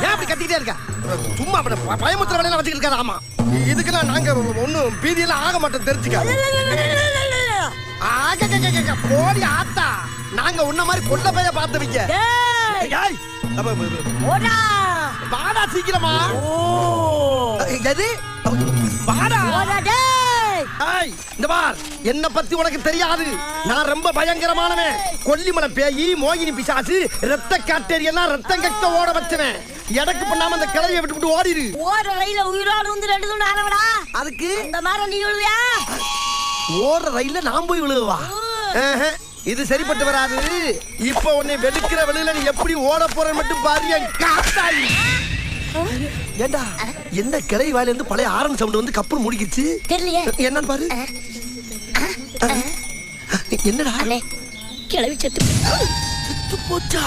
ஏன் அப்படி கத்திட்டே இருக்க? சும்மா பயமுத்திர வேலையில வச்சுக்கிட்டு இருக்காரு. ஆமா, இதுக்கெல்லாம் நாங்க ஒன்னும் பீதியெல்லாம் ஆக மாட்டோம், தெரிஞ்சுக்க. போடி ஆத்தா, நாங்க உன்ன மாதிரி கொல்ல பைய பார்த்தவங்க. வாடா சீக்கிரமா. எது வாடா? இந்த பார், என்ன பத்தி உனக்கு தெரியாது. நான் ரொம்ப பயங்கரமானவன். கொல்லிமலை பேயி, மோகினி பிசாசு, ரத்த காட்டேரி எல்லாம் ரத்தம் கக்க ஓட வச்சவன். எடக்கு பண்ணாம அந்த கிளைய விட்டு ஓடிரு. ஓடுற ரயில உயிரோடு வந்து 2 துண்டு ஆனவடா. அதுக்கு இந்த மாதிரி நீ விழுவியா? ஓடுற ரயில்ல நான் போய் விழுவா? இது சரிப்பட்டு வராது. இப்ப உன்னை வெளுக்கிற வெளியில நீ எப்படி ஓட போற மட்டும் பாரு. என் காத்தாயி. ஏண்டா, என்ன கிளை வாயில இருந்து பழைய ஆரன் சவுண்ட் வந்து கப்புன்னு முடிக்கிச்சு? தெரியலையே. என்னன்னு பாரு. என்னடா கிளவி செத்து போச்சா?